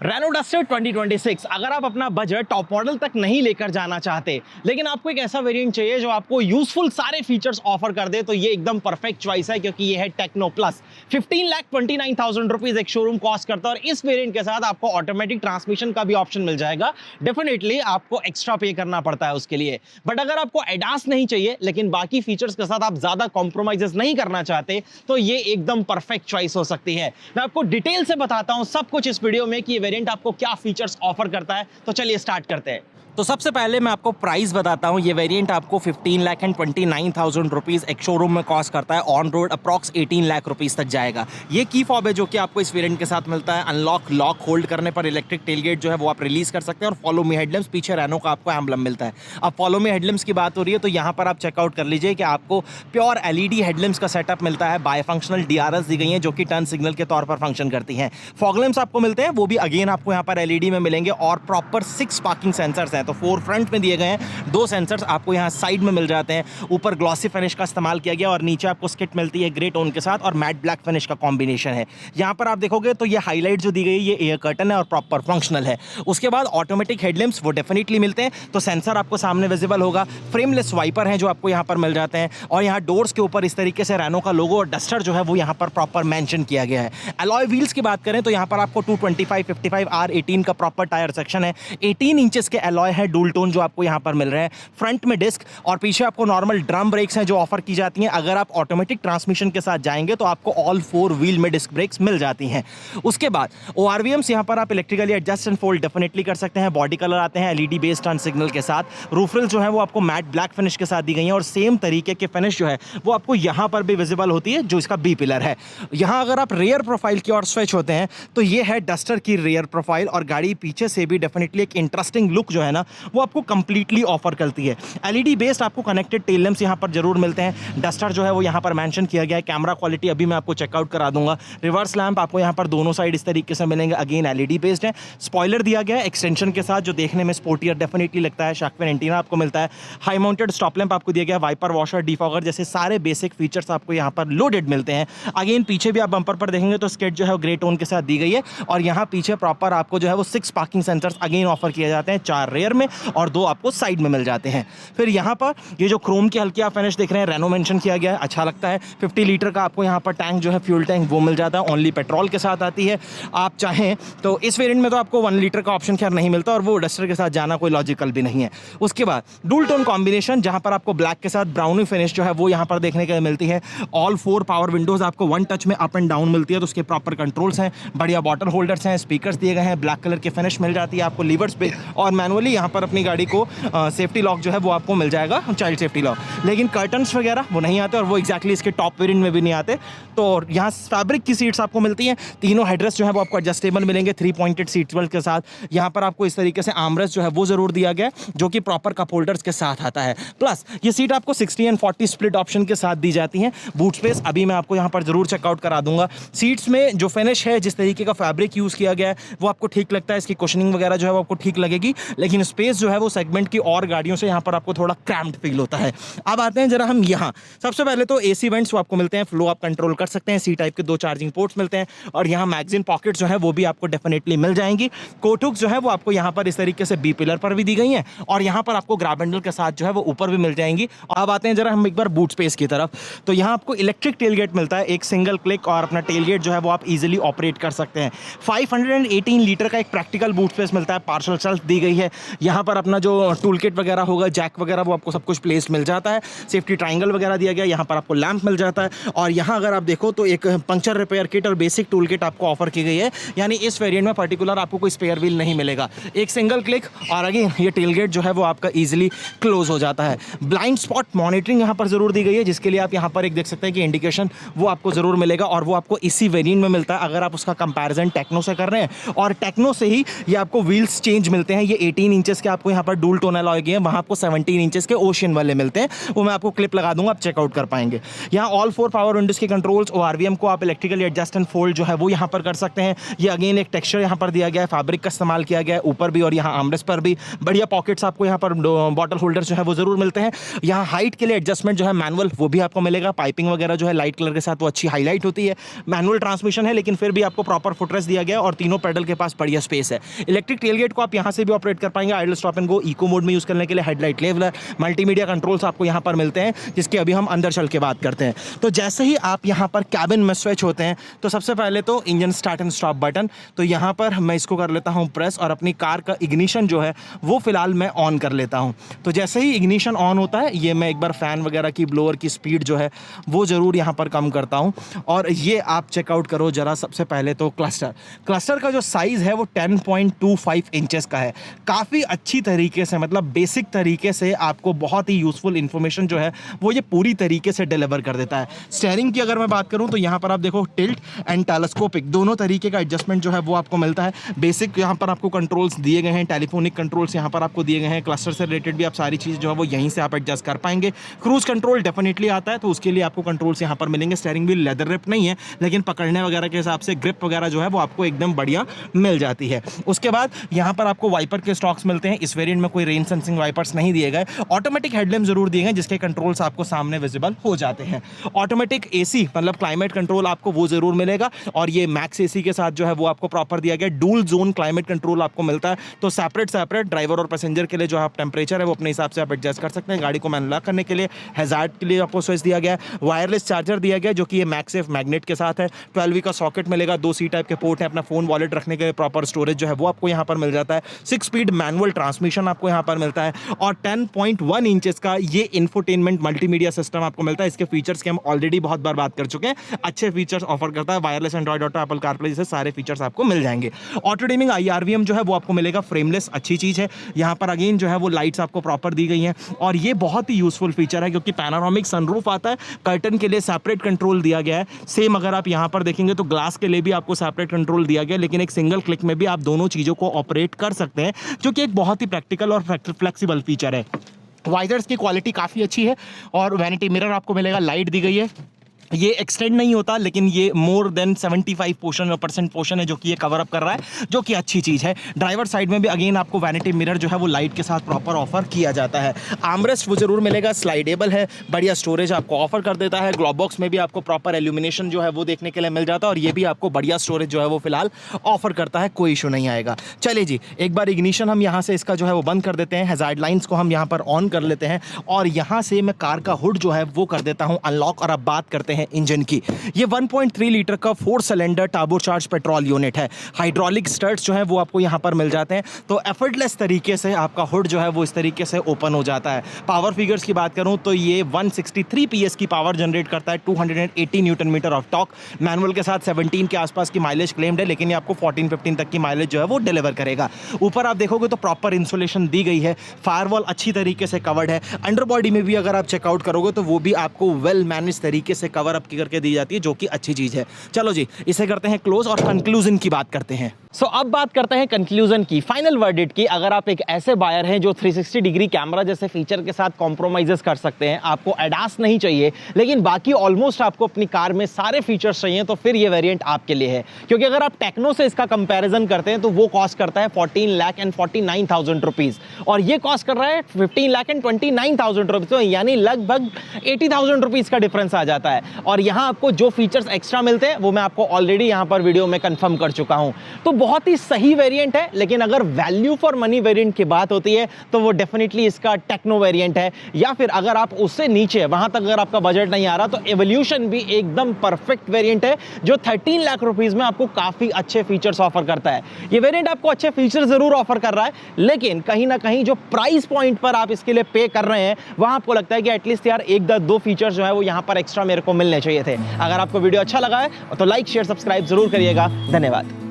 Reno duster 2026 अगर आप अपना बजट टॉप मॉडल तक नहीं लेकर जाना चाहते लेकिन आपको एक ऐसा वेरिएंट चाहिए जो आपको यूजफुल सारे फीचर्स ऑफर कर दे तो ये एकदम परफेक्ट चॉइस है क्योंकि ये है टेक्नो प्लस। 15,29,000 रुपीज एक शोरूम कॉस्ट करता है और इस वेरिएंट के साथ आपको ऑटोमेटिक ट्रांसमिशन का भी ऑप्शन मिल जाएगा। डेफिनेटली आपको एक्स्ट्रा पे करना पड़ता है उसके लिए, बट अगर आपको एडास नहीं चाहिए लेकिन बाकी फीचर्स के साथ आप ज्यादा कॉम्प्रोमाइजेस नहीं करना चाहते तो ये एकदम परफेक्ट चॉइस हो सकती है। मैं आपको डिटेल से बताता हूं सब कुछ इस वीडियो में कि ये वेरिएंट आपको क्या फीचर्स ऑफर करता है, तो चलिए स्टार्ट करते हैं। तो सबसे पहले मैं आपको प्राइस बताता हूं। ये वेरिएंट आपको 15,29,000 रुपीज एक शोरूम में कॉस्ट करता है, on road approx 18 lakh rupees तक जाएगा। ये की फॉब है जो कि आपको इस वेरिएंट के साथ मिलता है। अनलॉक लॉक होल्ड करने पर इलेक्ट्रिक टेलगेट जो है वो आप रिलीज कर सकते हैं और फॉलो मी हेडलैम्प्स, पीछे रेनो का आपको एम्बलम मिलता है। अब फॉलो मी हेडलैम्प्स की बात हो रही है तो यहाँ पर आप चेकआउट कर लीजिए कि आपको प्योर एलईडी हेडलैम्प्स का सेटअप मिलता है। बायफंक्शनल डीआरएस दी गई है जो कि टर्न सिग्नल के तौर पर फंक्शन करती हैं। फॉग लैंप्स आपको मिलते हैं, वो भी अगेन आपको यहाँ पर एलईडी में मिलेंगे और प्रॉपर 6 पार्किंग सेंसर्स हैं। तो 4 फ्रंट में दिए गए हैं, 2 सेंसर्स आपको यहाँ साइड में मिल जाते हैं। ऊपर ग्लॉसी फिनिश का इस्तेमाल किया गया और नीचे आपको स्किट मिलती है ग्रे टोन के साथ और मैट ब्लैक फिनिश का कॉम्बिनेशन है। यहाँ पर आप देखोगे तो ये हाईलाइट जो दी गई है ये एयर कर्टन है और प्रॉपर फंक्शनल है। उसके बाद ऑटोमेटिक हेडलैम्प्स वो डेफिनेटली मिलते हैं, तो सेंसर आपको सामने विजिबल होगा। फ्रेमलेस वाइपर हैं जो आपको यहाँ पर मिल जाते हैं और यहाँ डोर्स के ऊपर इस तरीके से रेनो का लोगो और डस्टर जो है वो यहाँ पर प्रॉपर मेंशन किया गया है। अलॉय व्हील्स की बात करें तो यहाँ पर आपको 225 55 R18 का प्रॉपर टायर सेक्शन है। 18 इंचेस के अलॉय है डुअल टोन जो आपको यहाँ पर मिल रहे हैं। फ्रंट में डिस्क और पीछे आपको नॉर्मल ड्रम ब्रेक्स हैं जो ऑफर की जाती हैं। अगर आप ऑटोमेटिक ट्रांसमिशन के साथ जाएंगे तो आपको ऑल 4 व्हील में डिस्क ब्रेक्स मिल जाती हैं। उसके बाद ORVMs यहाँ पर आप electrically adjust and fold definitely कर सकते हैं। बॉडी कलर आते हैं एलईडी बेस्ड टर्न सिग्नल के साथ। रूफ रिल्स जो है वो आपको मैट ब्लैक फिनिश के साथ दी गई है और सेम तरीके के फिनिश जो है वो आपको यहाँ पर भी विजिबल होती है जो इसका बी पिलर है। यहाँ अगर आप रेयर प्रोफाइल की ओर स्विच होते हैं तो ये है डस्टर की रेयर प्रोफाइल और गाड़ी पीछे से भी डेफिनेटली एक इंटरेस्टिंग लुक जो है ना वो आपको कंप्लीटली ऑफर करती है। एलईडी बेस्ड आपको कनेक्टेड टेल लैंप्स यहाँ पर जरूर मिलते हैं। डस्टर जो है वो यहाँ पर मेंशन किया गया है। कैमरा क्वालिटी अभी मैं आपको चेकआउट करा दूंगा। रिवर्स लैंप आपको यहाँ पर दोनों साइड इस तरीके से मिलेंगे, अगेन एलईडी बेस्ड है। स्पॉइलर दिया गया है एक्सटेंशन के साथ जो देखने में स्पोर्टियर डेफिनेटली लगता है। शार्क फिन एंटीना आपको मिलता है। हाई माउंटेड स्टॉप लैंप आपको दिया गया, वाइपर वॉशर डिफॉगर जैसे सारे बेसिक फीचर्स आपको यहाँ पर लोडेड मिलते हैं। अगेन पीछे भी आप बंपर पर देखेंगे तो स्किट जो है वो ग्रे टोन के साथ दी गई है और यहाँ पीछे प्रॉपर आपको जो है वो 6 पार्किंग सेंसर्स अगेन ऑफर किए जाते हैं, 4 रेयर में और 2 आपको साइड में मिल जाते हैं। फिर यहाँ पर ये जो क्रोम की हल्की आप फिनिश देख रहे हैं रेनो मेंशन किया गया है, अच्छा लगता है। 50 लीटर का आपको यहाँ पर टैंक जो है फ्यूल टैंक वो मिल जाता है, ओनली पेट्रोल के साथ आती है। आप चाहें तो इस वेरिएंट में तो आपको 1 लीटर का ऑप्शन खैर नहीं मिलता और वो डस्टर के साथ जाना कोई लॉजिकल भी नहीं है। उसके बाद डुअल टोन कॉम्बिनेशन जहाँ पर आपको ब्लैक के साथ ब्राउनी फिनिश जो है वो यहाँ पर देखने के लिए मिलती है। ऑल 4 पावर विंडोज आपको 1 टच में अप एंड डाउन मिलती है तो उसके प्रॉपर कंट्रोल्स हैं, बढ़िया बॉटल होल्डर्स हैं, स्पीकर्स दिए गए हैं, ब्लैक कलर की फिनिश मिल जाती है आपको लीवर्स पे और मैनुअली यहाँ पर अपनी गाड़ी को सेफ्टी लॉक जो है वो आपको मिल जाएगा, चाइल्ड सेफ्टी लॉक। लेकिन कर्टन्स वगैरह वो नहीं आते और वो एक्जैक्टली इसके टॉप वेरिएंट में भी नहीं आते। तो यहाँ फैब्रिक की सीट्स आपको मिलती हैं। तीनों हेडरेस्ट जो है वो आपको एडजस्टेबल मिलेंगे 3 पॉइंटेड सीट बेल्ट के साथ। यहाँ पर आपको इस तरीके से आर्मरेस्ट जो है वो जरूर दिया गया है जो कि प्रॉपर कप होल्डर्स के साथ आता है। प्लस ये सीट आपको 60 एंड 40 स्प्लिट ऑप्शन के साथ दी जाती हैं। बूट स्पेस अभी मैं आपको यहाँ पर जरूर चेकआउट करा दूंगा। सीट्स में जो फिनिश है, जिस तरीके का फैब्रिक यूज किया गया है वो आपको ठीक लगता है। इसकी कुशनिंग वगैरह जो है वो आपको ठीक लगेगी, लेकिन स्पेस जो है वो सेगमेंट की और गाड़ियों से यहाँ पर आपको थोड़ा क्रैम्प्ड फील होता है। अब आते हैं जरा हम यहाँ। सबसे पहले तो एसी वेंट्स आपको मिलते हैं, फ्लो आप कंट्रोल कर सकते हैं। सी टाइप के 2 चार्जिंग पोर्ट्स मिलते हैं और यहाँ मैगजीन पॉकेट जो है वो भी आपको डेफिनेटली मिल जाएंगी। कोटुक्स जो है वो आपको यहाँ पर इस तरीके से बी पिलर पर भी दी गई हैं और यहाँ पर आपको ग्रैब हैंडल के साथ जो है वो ऊपर भी मिल जाएंगी। अब आते हैं जरा हम एक बार बूट स्पेस की तरफ। तो यहाँ आपको इलेक्ट्रिक टेलगेट मिलता है, एक सिंगल क्लिक और अपना टेलगेट जो है वो आप इजीली ऑपरेट कर सकते हैं। 518 लीटर का एक प्रैक्टिकल बूट स्पेस मिलता है, पार्सल शेल्फ दी गई है। यहाँ पर अपना जो टूल किट वगैरह होगा, जैक वगैरह, वो आपको सब कुछ प्लेस मिल जाता है। सेफ्टी ट्रायंगल वगैरह दिया गया, यहाँ पर आपको लैंप मिल जाता है और यहाँ अगर आप देखो तो एक पंक्चर रिपेयर किट और बेसिक टूल किट आपको ऑफर की गई है। यानी इस वेरिएंट में पर्टिकुलर आपको कोई स्पेयर व्हील नहीं मिलेगा। एक सिंगल क्लिक और अगेन ये टेलगेट जो है वो आपका इजीली क्लोज हो जाता है। ब्लाइंड स्पॉट मॉनिटरिंग यहाँ पर जरूर दी गई है जिसके लिए आप यहाँ पर एक देख सकते हैं कि इंडिकेशन वो आपको जरूर मिलेगा और वो आपको इसी वेरिएंट में मिलता है। अगर आप उसका कंपैरिजन टेक्नो से कर रहे हैं और टेक्नो से ही ये आपको व्हील्स चेंज मिलते हैं। ये 18 इंच इंचेस के आपको यहाँ पर डूल टोन अलॉय हैं, वहाँ आपको 17 इंचेस के ओशियन वाले मिलते हैं, वो मैं आपको क्लिप लगा दूंगा, आप चेकआउट कर पाएंगे। यहाँ ऑल 4 पावर विंडोज के कंट्रोल्स, ORVM को आप इलेक्ट्रिकली एडजस्ट एंड फोल्ड जो है वो यहाँ पर कर सकते हैं। ये अगेन एक टेक्सचर यहाँ पर दिया गया है, फैब्रिक का इस्तेमाल किया गया है ऊपर भी और यहाँ आर्मरेस्ट पर भी। बढ़िया पॉकेट्स आपको यहाँ पर बॉटल होल्डर्स जो है वो जरूर मिलते हैं। यहाँ हाइट के लिए एडजस्टमेंट जो है मैनुअल वो भी आपको मिलेगा, पाइपिंग वगैरह जो है लाइट कलर के साथ वो अच्छी हाईलाइट होती है। मैनुअल ट्रांसमिशन है लेकिन फिर भी आपको प्रॉपर फुटरेस्ट दिया गया है और तीनों पेडल के पास बढ़िया स्पेस है। इलेक्ट्रिक टेलगेट को आप यहाँ से भी ऑपरेट कर पाएंगे, idle stop and go, eco mode में यूज करने के लिए हेडलाइट लेवलर, मल्टीमीडिया कंट्रोल्स आपको यहाँ पर मिलते हैं, जिसके अभी हम अंदर चल के बात करते हैं। तो जैसे ही आप यहाँ पर कैबिन में स्विच होते हैं तो सबसे पहले तो engine start and stop button, तो यहाँ पर मैं इसको कर लेता हूँ प्रेस और अपनी कार का इग्निशन जो है वो फिलहाल मैं ऑन कर लेता हूँ। तो जैसे ही इग्निशन ऑन होता है ये मैं एक बार फैन वगैरह की ब्लोअर की स्पीड जो है वो ज़रूर यहाँ पर कम करता हूँ। और ये आप चेकआउट करो जरा, सबसे पहले तो क्लस्टर का जो साइज़ है वो 10.25 इंचेस का है। काफ़ी अच्छी तरीके से, मतलब बेसिक तरीके से आपको बहुत ही यूज़फुल इन्फॉर्मेशन जो है वो ये पूरी तरीके से डिलीवर कर देता है। स्टीयरिंग की अगर मैं बात करूँ तो यहाँ पर आप देखो टिल्ट एंड टेलीस्कोपिक दोनों तरीके का एडजस्टमेंट जो है वो आपको मिलता है। बेसिक यहाँ पर आपको कंट्रोल्स दिए गए हैं, टेलीफोनिक कंट्रोल्स यहाँ पर आपको दिए गए हैं, क्लस्टर से रिलेटेड भी आप सारी चीज़ जो है वो यहीं से आप एडजस्ट कर पाएंगे। क्रूज कंट्रोल डेफिनेटली आता है तो उसके लिए आपको कंट्रोल्स यहाँ पर मिलेंगे। स्टीयरिंग व्हील लेदर ग्रिप नहीं है लेकिन पकड़ने वगैरह के हिसाब से ग्रिप वगैरह जो है वो आपको एकदम बढ़िया मिल जाती है। उसके बाद यहाँ पर आपको वाइपर के स्टॉक्स मिलते हैं। इस वेरिएंट में कोई रेन सेंसिंग वाइपर्स नहीं दिए गए, ऑटोमेटिक हेडलैम्प जरूर दिए गए जिसके कंट्रोल्स आपको सामने विजिबल हो जाते हैं। ऑटोमेटिक एसी मतलब क्लाइमेट कंट्रोल आपको वो जरूर मिलेगा और ये मैक्स एसी के साथ जो है वो आपको प्रॉपर दिया गया। डूल जोन क्लाइमेट कंट्रोल आपको मिलता है, तो सेपरेट ड्राइवर और पैसेंजर के लिए जो आप टेम्परेचर है वो अपने हिसाब से आप एडजस्ट कर सकते हैं। गाड़ी को मैनुअल करने के लिए हैजार्ड के लिए आपको स्विच दिया गया है। वायरलेस चार्जर दिया गया जो कि ये मैक्सेफ मैग्नेट के साथ है। 12V का सॉकेट मिलेगा, 2 C टाइप के पोर्ट है, अपना फोन वॉलेट रखने के लिए प्रॉपर स्टोरेज जो है वो आपको यहाँ पर मिल जाता है। 6 स्पीड मैनुअल ट्रांसमिशन आपको यहाँ पर मिलता है और 10.1 इंचेस का ये इंफोटेनमेंट मल्टीमीडिया सिस्टम आपको मिलता है। इसके फीचर्स की हम ऑलरेडी बहुत बार बात कर चुके हैं, अच्छे फीचर्स ऑफर करता है। Wireless Android auto, Apple CarPlay जैसे सारे फीचर्स आपको मिल जाएंगे। ऑटो डिमिंग IRVM जो है वो आपको मिलेगा, फ्रेमलेस अच्छी चीज़ है। यहाँ पर अगेन जो है वो लाइट्स आपको प्रॉपर दी गई हैं और ये बहुत ही यूजफुल फीचर है क्योंकि पैनोरामिक सनरूफ आता है, कर्टन के लिए सेपरेट कंट्रोल दिया गया है। सेम अगर आप यहाँ पर देखेंगे तो ग्लास के लिए भी आपको सेपरेट कंट्रोल दिया गया, लेकिन एक सिंगल क्लिक में भी आप दोनों चीज़ों को ऑपरेट कर सकते हैं जो कि एक बहुत ही प्रैक्टिकल और फ्लेक्सिबल फीचर है। वाइजर्स की क्वालिटी काफ़ी अच्छी है और वैनिटी मिरर आपको मिलेगा, लाइट दी गई है। ये एक्सटेंड नहीं होता लेकिन ये मोर देन 75% पोर्शन है जो कि ये कवर अप कर रहा है, जो कि अच्छी चीज़ है। ड्राइवर साइड में भी अगेन आपको वैनिटी मिरर जो है वो लाइट के साथ प्रॉपर ऑफर किया जाता है। आर्मरेस्ट वो जरूर मिलेगा, स्लाइडेबल है, बढ़िया स्टोरेज आपको ऑफर कर देता है। ग्लोब बॉक्स में भी आपको प्रॉपर एल्यूमिनेशन जो है वो देखने के लिए मिल जाता है और ये भी आपको बढ़िया स्टोरेज जो है वो फिलहाल ऑफर करता है, कोई इशू नहीं आएगा। चलिए जी, एक बार इग्निशन हम यहाँ से इसका जो है वो बंद कर देते हैं, हैजार्ड लाइन्स को हम यहाँ पर ऑन कर लेते हैं और यहाँ से मैं कार का हुड जो है वो कर देता हूँ अनलॉक। और अब बात करते हैं इंजन की। ये 1.3 लीटर का 4 सिलेंडर टर्बोचार्ज पेट्रोल यूनिट है। हाइड्रोलिक स्टर्ट्स जो है वो आपको यहाँ पर मिल जाते हैं, तो एफर्टलेस तरीके से आपका हुड जो है वो इस तरीके से ओपन हो जाता है। पावर फिगर्स की बात करूँ तो ये 163 PS की पावर जनरेट करता है, 280 newton metre of torque. Manual के साथ 17 के आसपास की माइलेज क्लेम्ड है, लेकिन ये आपको 14-15 तक की माइलेज जो है वो डिलीवर करेगा। ऊपर आप देखोगे तो प्रॉपर इंसुलेशन दी गई है, फायरवॉल अच्छी तरीके से कवर्ड है। अंडर बॉडी में भी अगर आप चेकआउट करोगे तो वो भी आपको वेल मैनेज तरीके से कवर अप करके दी जाती है, जो कि अच्छी चीज है। चलो जी, इसे करते हैं क्लोज और कंक्लूजन की बात करते हैं। अब बात करते हैं कंक्लूजन की, फाइनल वर्डिक्ट की। अगर आप एक ऐसे बायर हैं जो 360 डिग्री कैमरा जैसे फीचर के साथ कॉम्प्रोमाइजेस कर सकते हैं, आपको एडास नहीं चाहिए लेकिन बाकी ऑलमोस्ट आपको अपनी कार में सारे फीचर्स चाहिए, तो फिर ये वेरिएंट आपके लिए है। क्योंकि अगर आप टेक्नो से इसका कंपैरिजन करते हैं तो वो कॉस्ट करता है 14,49,000 रुपीज और ये कॉस्ट कर रहा है 15,29,000 रुपीज, तो यानी लगभग 80,000 रुपीज का डिफरेंस आ जाता है। और यहाँ आपको जो फीचर्स एक्स्ट्रा मिलते हैं वो मैं आपको ऑलरेडी यहाँ पर वीडियो में कंफर्म कर चुका हूँ। तो बहुत ही सही वेरिएंट है, लेकिन अगर वैल्यू फॉर मनी वेरिएंट की बात होती है तो वो डेफिनेटली इसका टेक्नो वेरिएंट है, या फिर अगर आप उससे नीचे वहां तक अगर आपका बजट नहीं आ रहा तो एवोल्यूशन भी एकदम परफेक्ट वेरिएंट है जो 13 लाख रुपीस में आपको काफी अच्छे फीचर्स ऑफर करता है। ये वेरिएंट आपको अच्छे फीचर्स जरूर ऑफर कर रहा है, लेकिन कहीं ना कहीं जो प्राइस पॉइंट पर आप इसके लिए पे कर रहे हैं वहां आपको लगता है कि एटलीस्ट यार 1-2 फीचर्स जो है वो यहां पर एक्स्ट्रा मेरे को मिलने चाहिए थे। अगर आपको वीडियो अच्छा लगा है तो लाइक शेयर सब्सक्राइब जरूर करिएगा। धन्यवाद।